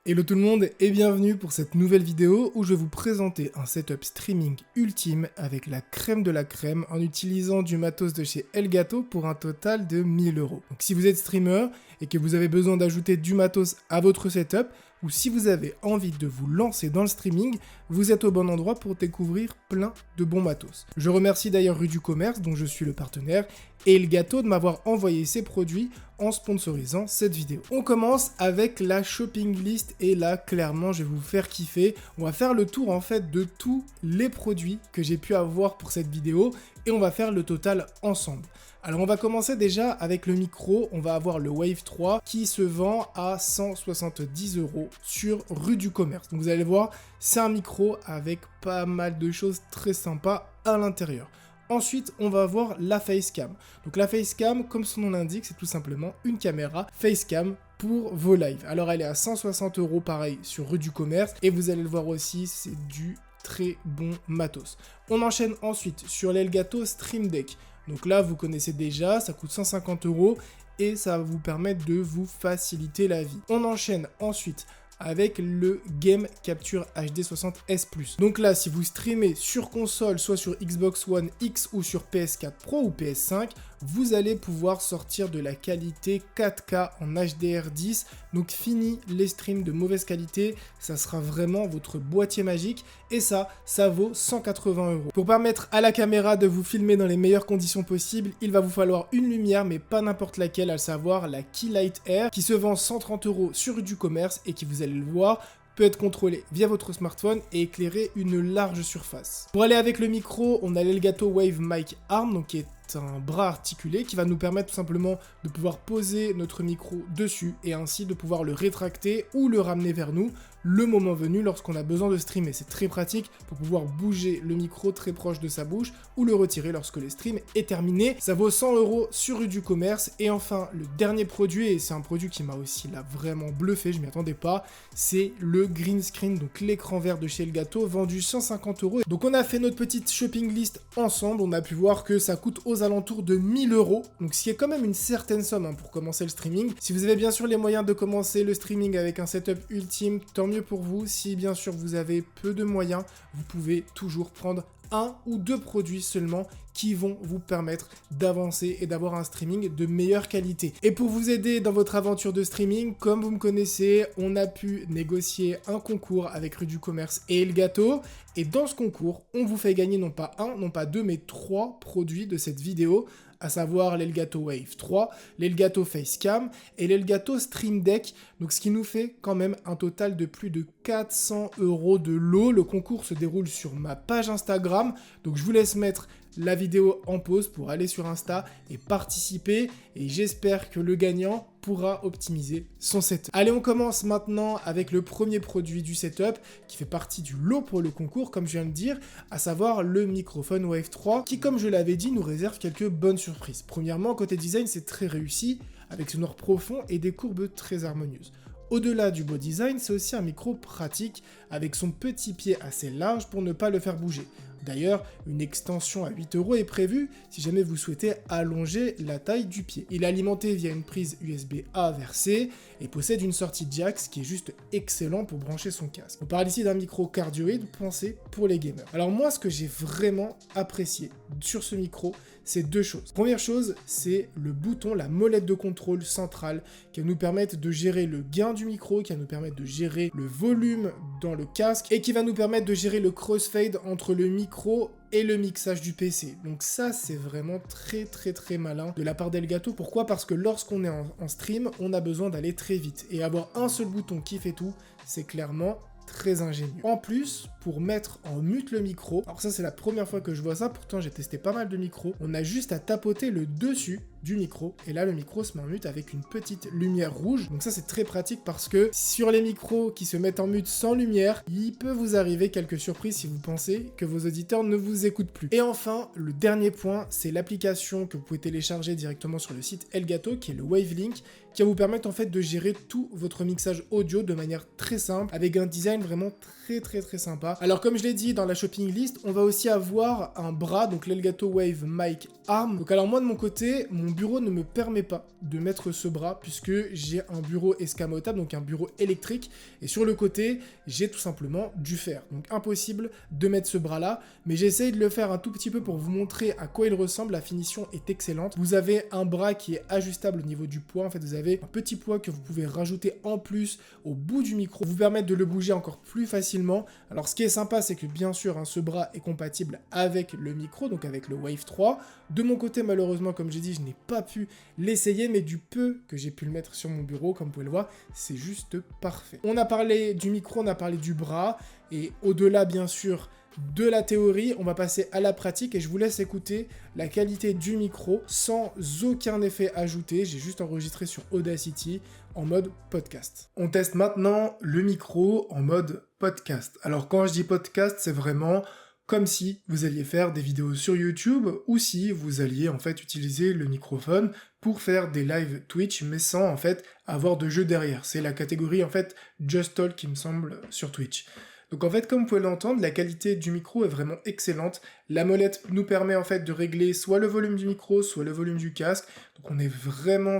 Hello tout le monde et bienvenue pour cette nouvelle vidéo où je vais vous présenter un setup streaming ultime avec la crème de la crème en utilisant du matos de chez Elgato pour un total de 1000 €. Donc si vous êtes streamer et que vous avez besoin d'ajouter du matos à votre setup, ou si vous avez envie de vous lancer dans le streaming, vous êtes au bon endroit pour découvrir plein de bons matos. Je remercie d'ailleurs Rue du Commerce dont je suis le partenaire et Elgato de m'avoir envoyé ses produits en sponsorisant cette vidéo. On commence avec la shopping list et là clairement je vais vous faire kiffer. On va faire le tour en fait de tous les produits que j'ai pu avoir pour cette vidéo et on va faire le total ensemble. Alors on va commencer déjà avec le micro, on va avoir le Wave 3 qui se vend à 170 € sur Rue du Commerce. Donc vous allez voir, c'est un micro avec pas mal de choses très sympas à l'intérieur. Ensuite, on va avoir la Facecam. Donc la Facecam, comme son nom l'indique, c'est tout simplement une caméra Facecam pour vos lives. Alors elle est à 160 € pareil sur Rue du Commerce et vous allez le voir aussi, c'est du très bon matos. On enchaîne ensuite sur l'Elgato Stream Deck. Donc là, vous connaissez déjà, ça coûte 150 € et ça va vous permettre de vous faciliter la vie. On enchaîne ensuite avec le Game Capture HD 60S Plus. Donc là, si vous streamez sur console, soit sur Xbox One X ou sur PS4 Pro ou PS5, vous allez pouvoir sortir de la qualité 4K en HDR10. Donc fini les streams de mauvaise qualité, ça sera vraiment votre boîtier magique et ça vaut 180 €. Pour permettre à la caméra de vous filmer dans les meilleures conditions possibles, il va vous falloir une lumière, mais pas n'importe laquelle, à savoir la Keylight Air, qui se vend 130 € sur Rue du Commerce et qui, vous allez le voir, peut être contrôlé via votre smartphone et éclairer une large surface. Pour aller avec le micro, on a l'Elgato Wave Mic Arm, donc qui est un bras articulé qui va nous permettre tout simplement de pouvoir poser notre micro dessus et ainsi de pouvoir le rétracter ou le ramener vers nous le moment venu lorsqu'on a besoin de streamer. C'est très pratique pour pouvoir bouger le micro très proche de sa bouche ou le retirer lorsque le stream est terminé. Ça vaut 100 € sur Rue du Commerce. Et enfin, le dernier produit, et c'est un produit qui m'a aussi là vraiment bluffé, je m'y attendais pas, c'est le green screen, donc l'écran vert de chez Elgato, vendu 150 €. Donc on a fait notre petite shopping list ensemble, on a pu voir que ça coûte aux alentours de 1000 €, donc ce qui est quand même une certaine somme pour commencer le streaming. Si vous avez bien sûr les moyens de commencer le streaming avec un setup ultime, tant mieux pour vous. Si bien sûr vous avez peu de moyens, vous pouvez toujours prendre un ou deux produits seulement qui vont vous permettre d'avancer et d'avoir un streaming de meilleure qualité. Et pour vous aider dans votre aventure de streaming, comme vous me connaissez, on a pu négocier un concours avec Rue du Commerce et Elgato. Et dans ce concours, on vous fait gagner non pas un, non pas deux, mais 3 produits de cette vidéo, à savoir l'Elgato Wave 3, l'Elgato Facecam et l'Elgato Stream Deck, donc ce qui nous fait quand même un total de plus de 400 € de lot. Le concours se déroule sur ma page Instagram, donc je vous laisse mettre la vidéo en pause pour aller sur Insta et participer, et j'espère que le gagnant pourra optimiser son setup. Allez, on commence maintenant avec le premier produit du setup qui fait partie du lot pour le concours, comme je viens de dire, à savoir le microphone Wave 3 qui, comme je l'avais dit, nous réserve quelques bonnes surprises. Premièrement, côté design, c'est très réussi avec ce noir profond et des courbes très harmonieuses. Au-delà du beau design, c'est aussi un micro pratique avec son petit pied assez large pour ne pas le faire bouger. D'ailleurs, une extension à 8 € est prévue si jamais vous souhaitez allonger la taille du pied. Il est alimenté via une prise USB-A vers C et possède une sortie jack, ce qui est juste excellent pour brancher son casque. On parle ici d'un micro cardioïde pensé pour les gamers. Alors moi, ce que j'ai vraiment apprécié sur ce micro, c'est 2 choses. Première chose, c'est le bouton, la molette de contrôle centrale qui va nous permettre de gérer le gain du micro, qui va nous permettre de gérer le volume dans le casque et qui va nous permettre de gérer le crossfade entre le micro et le mixage du PC. Donc ça, c'est vraiment très malin de la part d'Elgato. Pourquoi ? Parce que lorsqu'on est en stream, on a besoin d'aller très vite. Et avoir un seul bouton qui fait tout, c'est clairement très ingénieux. En plus, pour mettre en mute le micro, alors ça c'est la première fois que je vois ça, pourtant j'ai testé pas mal de micros, on a juste à tapoter le dessus du micro, et là le micro se met en mute avec une petite lumière rouge. Donc ça c'est très pratique parce que sur les micros qui se mettent en mute sans lumière, il peut vous arriver quelques surprises si vous pensez que vos auditeurs ne vous écoutent plus. Et enfin, le dernier point, c'est l'application que vous pouvez télécharger directement sur le site Elgato, qui est le Wavelink, qui va vous permettre en fait de gérer tout votre mixage audio de manière très simple, avec un design vraiment très sympa. Alors comme je l'ai dit dans la shopping list, on va aussi avoir un bras, donc l'Elgato Wave Mic Arm. Donc alors moi de mon côté, mon bureau ne me permet pas de mettre ce bras puisque j'ai un bureau escamotable, donc un bureau électrique, et sur le côté, j'ai tout simplement du fer. Donc impossible de mettre ce bras-là, mais j'essaye de le faire un tout petit peu pour vous montrer à quoi il ressemble. La finition est excellente. Vous avez un bras qui est ajustable au niveau du poids. En fait, vous avez un petit poids que vous pouvez rajouter en plus au bout du micro, vous permettre de le bouger encore plus facilement. Alors ce qui est sympa, c'est que bien sûr, ce bras est compatible avec le micro, donc avec le Wave 3. De mon côté, malheureusement, comme j'ai dit, je n'ai pas pu l'essayer, mais du peu que j'ai pu le mettre sur mon bureau, comme vous pouvez le voir, c'est juste parfait. On a parlé du micro, on a parlé du bras, et au-delà, bien sûr, de la théorie, on va passer à la pratique et je vous laisse écouter la qualité du micro sans aucun effet ajouté. J'ai juste enregistré sur Audacity en mode podcast. On teste maintenant le micro en mode podcast. Alors quand je dis podcast, c'est vraiment comme si vous alliez faire des vidéos sur YouTube ou si vous alliez en fait utiliser le microphone pour faire des live Twitch mais sans en fait avoir de jeu derrière. C'est la catégorie en fait Just Talk qui me semble sur Twitch. Donc en fait, comme vous pouvez l'entendre, la qualité du micro est vraiment excellente. La molette nous permet en fait de régler soit le volume du micro, soit le volume du casque. Donc on est vraiment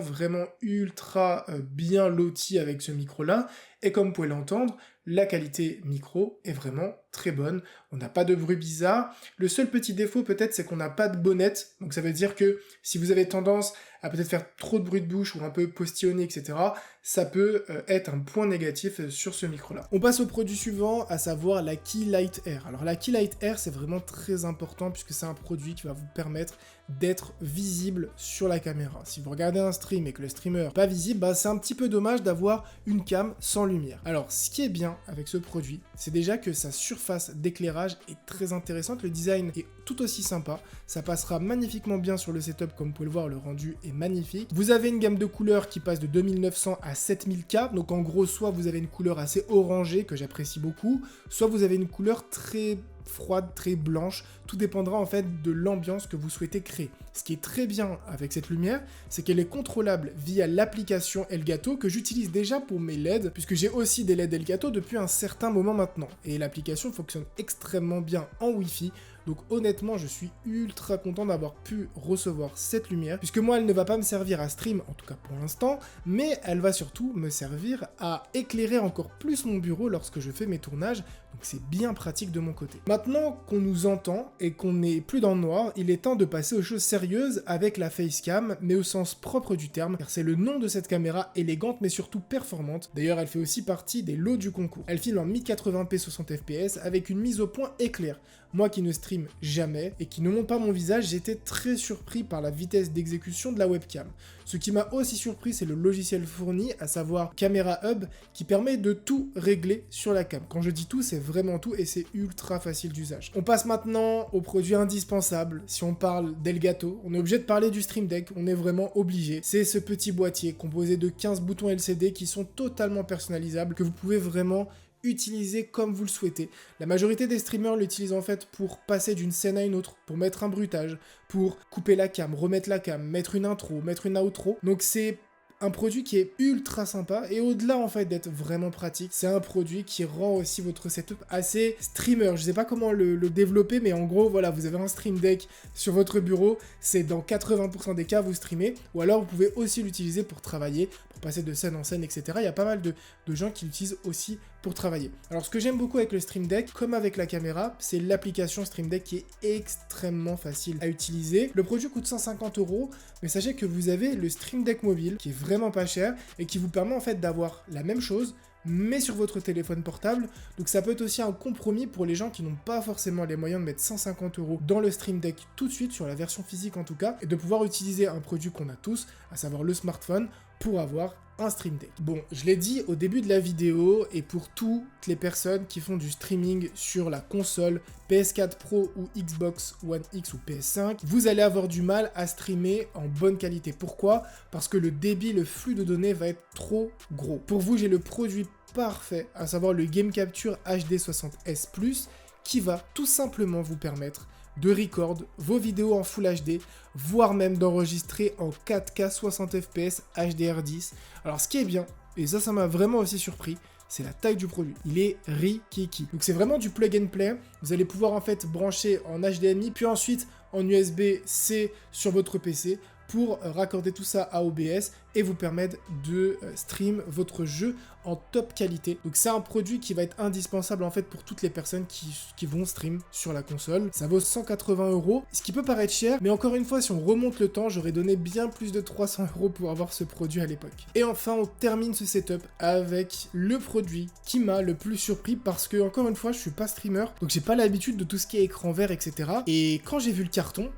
ultra bien loti avec ce micro-là. Et comme vous pouvez l'entendre, la qualité micro est vraiment très bonne. On n'a pas de bruit bizarre. Le seul petit défaut peut-être, c'est qu'on n'a pas de bonnette. Donc ça veut dire que si vous avez tendance à peut-être faire trop de bruit de bouche ou un peu postillonner, etc., ça peut être un point négatif sur ce micro-là. On passe au produit suivant, à savoir la Key Light Air. Alors la Key Light Air, c'est vraiment très important puisque c'est un produit qui va vous permettre d'être visible sur la caméra. Si vous regardez un stream et que le streamer n'est pas visible, c'est un petit peu dommage d'avoir une cam sans lumière. Alors ce qui est bien avec ce produit, c'est déjà que sa surface d'éclairage est très intéressante, le design est tout aussi sympa, ça passera magnifiquement bien sur le setup, comme vous pouvez le voir, le rendu est magnifique. Vous avez une gamme de couleurs qui passe de 2900 à 7000K, donc en gros, soit vous avez une couleur assez orangée, que j'apprécie beaucoup, soit vous avez une couleur très froide, très blanche, tout dépendra en fait de l'ambiance que vous souhaitez créer. Ce qui est très bien avec cette lumière, c'est qu'elle est contrôlable via l'application Elgato que j'utilise déjà pour mes LED, puisque j'ai aussi des LED Elgato depuis un certain moment maintenant. Et l'application fonctionne extrêmement bien en Wi-Fi, donc honnêtement, je suis ultra content d'avoir pu recevoir cette lumière, puisque moi, elle ne va pas me servir à stream, en tout cas pour l'instant, mais elle va surtout me servir à éclairer encore plus mon bureau lorsque je fais mes tournages, donc c'est bien pratique de mon côté. Maintenant qu'on nous entend et qu'on n'est plus dans le noir, il est temps de passer aux choses sérieuses avec la Facecam, mais au sens propre du terme, car c'est le nom de cette caméra élégante mais surtout performante. D'ailleurs, elle fait aussi partie des lots du concours. Elle filme en 1080p 60 fps avec une mise au point éclair. Moi qui ne stream jamais et qui ne montre pas mon visage, j'étais très surpris par la vitesse d'exécution de la webcam. Ce qui m'a aussi surpris, c'est le logiciel fourni, à savoir Camera Hub, qui permet de tout régler sur la cam. Quand je dis tout, c'est vraiment tout et c'est ultra facile d'usage. On passe maintenant aux produits indispensables. Si on parle d'Elgato, on est obligé de parler du Stream Deck, on est vraiment obligé. C'est ce petit boîtier composé de 15 boutons LCD qui sont totalement personnalisables, que vous pouvez vraiment utiliser comme vous le souhaitez. La majorité des streamers l'utilisent en fait pour passer d'une scène à une autre, pour mettre un bruitage, pour couper la cam, remettre la cam, mettre une intro, mettre une outro. Donc c'est un produit qui est ultra sympa et au-delà en fait d'être vraiment pratique, c'est un produit qui rend aussi votre setup assez streamer. Je sais pas comment le développer, mais en gros voilà, vous avez un Stream Deck sur votre bureau, c'est dans 80% des cas vous streamez, ou alors vous pouvez aussi l'utiliser pour travailler, pour passer de scène en scène, etc. Il y a pas mal de gens qui l'utilisent aussi pour travailler. Alors ce que j'aime beaucoup avec le Stream Deck, comme avec la caméra, c'est l'application Stream Deck qui est extrêmement facile à utiliser. Le produit coûte 150 €, mais sachez que vous avez le Stream Deck mobile qui est vraiment pas cher et qui vous permet en fait d'avoir la même chose mais sur votre téléphone portable. Donc ça peut être aussi un compromis pour les gens qui n'ont pas forcément les moyens de mettre 150 € dans le Stream Deck tout de suite, sur la version physique en tout cas, et de pouvoir utiliser un produit qu'on a tous, à savoir le smartphone, pour avoir un Stream Deck. Bon, je l'ai dit au début de la vidéo, et pour toutes les personnes qui font du streaming sur la console PS4 Pro ou Xbox One X ou PS5, vous allez avoir du mal à streamer en bonne qualité. Pourquoi ? Parce que le débit, le flux de données va être trop gros. Pour vous, j'ai le produit parfait, à savoir le Game Capture HD 60S Plus, qui va tout simplement vous permettre de record vos vidéos en Full HD, voire même d'enregistrer en 4K 60 fps HDR10. Alors ce qui est bien, et ça m'a vraiment aussi surpris, c'est la taille du produit. Il est rikiki. Donc c'est vraiment du plug and play. Vous allez pouvoir en fait brancher en HDMI, puis ensuite en USB-C sur votre PC pour raccorder tout ça à OBS et vous permettre de stream votre jeu en top qualité. Donc c'est un produit qui va être indispensable en fait pour toutes les personnes qui vont stream sur la console. Ça vaut 180 €, ce qui peut paraître cher, mais encore une fois, si on remonte le temps, j'aurais donné bien plus de 300 € pour avoir ce produit à l'époque. Et enfin, on termine ce setup avec le produit qui m'a le plus surpris parce que, encore une fois, je suis pas streamer, donc j'ai pas l'habitude de tout ce qui est écran vert, etc. Et quand j'ai vu le carton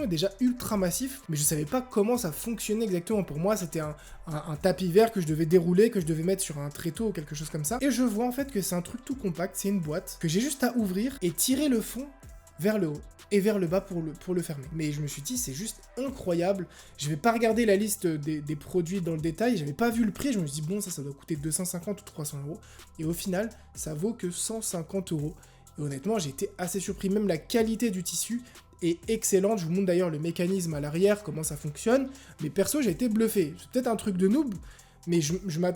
est déjà ultra massif, mais je savais pas comment ça fonctionnait exactement. Pour moi, c'était un tapis vert que je devais dérouler, que je devais mettre sur un tréteau ou quelque chose comme ça. Et je vois en fait que c'est un truc tout compact, c'est une boîte que j'ai juste à ouvrir et tirer le fond vers le haut et vers le bas pour le fermer. Mais je me suis dit, c'est juste incroyable. Je vais pas regarder la liste des produits dans le détail, j'avais pas vu le prix, je me suis dit, bon, ça doit coûter 250 ou 300 €. Et au final, ça vaut que 150 €. Et honnêtement, j'ai été assez surpris, même la qualité du tissu est excellente. Je vous montre d'ailleurs le mécanisme à l'arrière, comment ça fonctionne. Mais perso, j'ai été bluffé. C'est peut-être un truc de noob, mais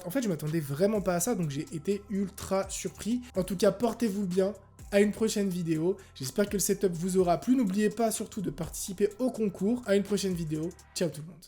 en fait, je m'attendais vraiment pas à ça, donc j'ai été ultra surpris. En tout cas, portez-vous bien. À une prochaine vidéo. J'espère que le setup vous aura plu. N'oubliez pas surtout de participer au concours. À une prochaine vidéo. Ciao tout le monde.